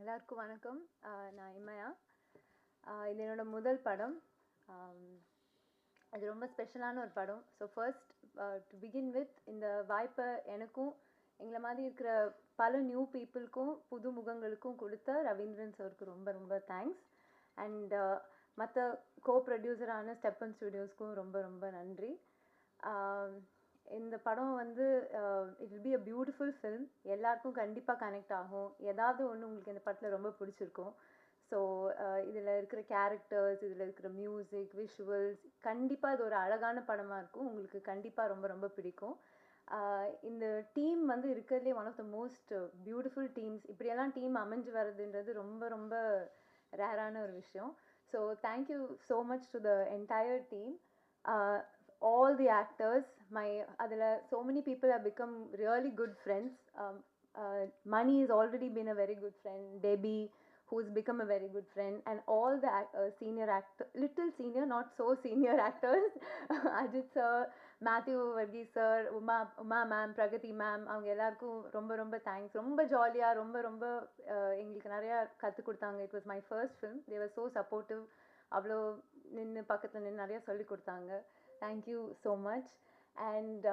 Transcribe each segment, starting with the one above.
எல்லாருக்கும் வணக்கம். நான் இமயா. இது என்னோட முதல் படம். அது ரொம்ப ஸ்பெஷலான ஒரு படம். So first to begin with இந்த வாய்ப்பை எனக்கும் எங்களை மாதிரி இருக்கிற பல நியூ பீப்புளுக்கும் புது முகங்களுக்கும் கொடுத்த ரவீந்திரன் சாருக்கு ரொம்ப ரொம்ப தேங்க்ஸ். அண்ட் மற்ற கோ ப்ரொடியூசரான ஸ்டெப்பன் ஸ்டுடியோஸ்க்கும் ரொம்ப ரொம்ப நன்றி. இந்த படம் வந்து it will be a beautiful film. எல்லாருக்கும் கண்டிப்பாக கனெக்ட் ஆகும். ஏதாவது ஒன்று உங்களுக்கு இந்த படத்தில் ரொம்ப பிடிச்சிருக்கும். ஸோ இதில் இருக்கிற கேரக்டர்ஸ், இதில் இருக்கிற மியூசிக், விஷுவல்ஸ், கண்டிப்பாக இது ஒரு அழகான படமாக இருக்கும். உங்களுக்கு கண்டிப்பாக ரொம்ப ரொம்ப பிடிக்கும். இந்த டீம் வந்து இருக்கிறதுலே one of the most beautiful teams. இப்படியெல்லாம் டீம் அமைஞ்சு வர்றதுன்றது ரொம்ப ரொம்ப ரேரான ஒரு விஷயம். So thank you so much to the entire team. All the actors, adila so many people have become really good friends. Mani has already been a very good friend. Debbie, who's become a very good friend, and all the senior actors, little senior, not so senior actors, Ajit sir, Matthew Varghese sir, Uma ma'am, Pragati ma'am, avanga ellarkum romba romba thanks. Romba jolly-a romba romba engalukku nariya kattu kodutanga. It was my first film. They were so supportive. avlo ninnu pakkathula ninnu nariya solli kodutanga. Thank you so much. And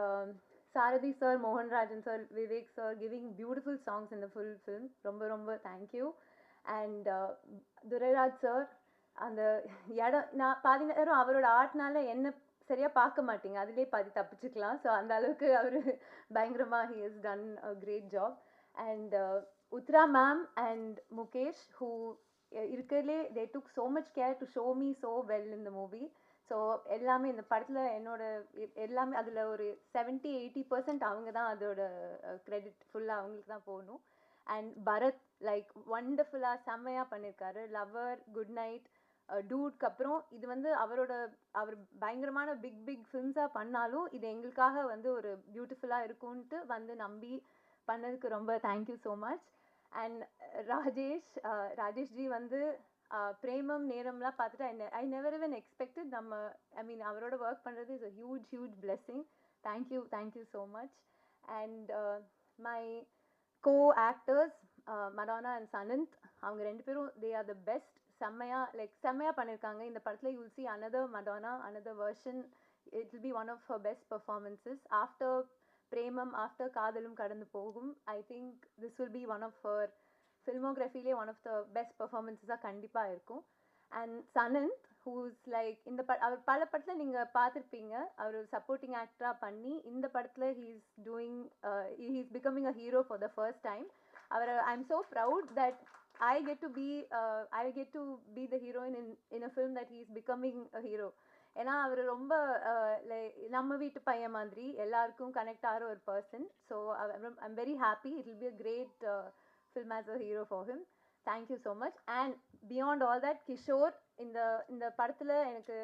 Sarathi sir, Mohan Rajan sir, Vivek sir, giving beautiful songs in the full film. Romba romba thank you. And Duraraj sir, அந்த இடம் நான் பாதி நேரம் அவரோட ஆர்ட்னால என்ன சரியாக பார்க்க மாட்டீங்க, அதிலே பாதி தப்பிச்சுக்கலாம். ஸோ அந்த அளவுக்கு அவர் பயங்கரமாக he has done a great job. And Uttara ma'am and Mukesh, who இருக்கிறதுலே they took so much care to show me so well in the movie. So எல்லாமே இந்த படத்தில் என்னோட எல்லாமே அதில் ஒரு 70-80% அவங்க தான் அதோட க்ரெடிட் ஃபுல்லாக அவங்களுக்கு தான் போகணும். அண்ட் பரத் லைக் ஒண்டர்ஃபுல்லாக செம்மையாக பண்ணியிருக்காரு. லவர், குட் நைட், டூட்க்கு அப்புறம் இது வந்து அவர் பயங்கரமான பிக் பிக் ஃபிலிம்ஸாக பண்ணாலும் இது எங்களுக்காக வந்து ஒரு பியூட்டிஃபுல்லாக இருக்கும்ன்ட்டு வந்து நம்பி பண்ணதுக்கு ரொம்ப தேங்க்யூ ஸோ மச். அண்ட் ராஜேஷ்ஜி வந்து பிரேமம் நேரம்லாம் பார்த்துட்டு ஐ நெவர் even expected அவரோட ஒர்க் பண்ணுறது is a huge blessing. Thank you so much. And my co actors Madonna and Sanand, அவங்க ரெண்டு பேரும் தே ஆர் த பெஸ்ட். செம்மையாக பண்ணியிருக்காங்க இந்த படத்தில். You'll see another Madonna, another version. It will be one of her best performances after Premam, after காதலும் கடந்து போகும். I think this will be one of her filmography one of the best performances கண்டிப்பாக இருக்கும். And Sanand, who's like இந்த அவர் பல படத்தில் நீங்கள் பார்த்துருப்பீங்க. அவர் சப்போர்ட்டிங் ஆக்டராக பண்ணி இந்த படத்தில் he's becoming a hero for the first time. I'm so proud that I get to be the heroine in a film that he's becoming a hero. ஏன்னா அவர் ரொம்ப நம்ம வீட்டு பையன் மாதிரி எல்லாருக்கும் கனெக்ட் ஆகிற ஒரு person. So I'm very happy. It will be a great film as a hero for him. Thank you so much. And beyond all that, Kishore இந்த படத்தில் எனக்கு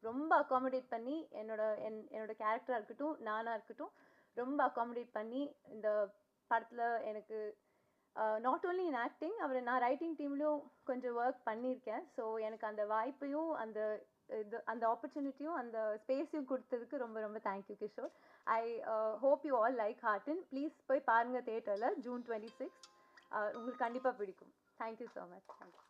ரொம்ப அகாமடேட் பண்ணி என்னோட கேரக்டராக இருக்கட்டும், நானாக இருக்கட்டும், ரொம்ப அகாமடேட் பண்ணி இந்த படத்தில் எனக்கு நாட் ஓன்லி இன் ஆக்டிங், நான் ரைட்டிங் டீம்லேயும் கொஞ்சம் ஒர்க் பண்ணியிருக்கேன். ஸோ எனக்கு அந்த வாய்ப்பையும் அந்த ஆப்பர்ச்சுனிட்டியும் அந்த ஸ்பேஸையும் கொடுத்ததுக்கு ரொம்ப ரொம்ப thank you Kishore. I hope you all like Horton. Please போய் பாருங்கள் தியேட்டரில் June 26. உங்களுக்கு கண்டிப்பாக பிடிக்கும். Thank you so much. தேங்க்யூ.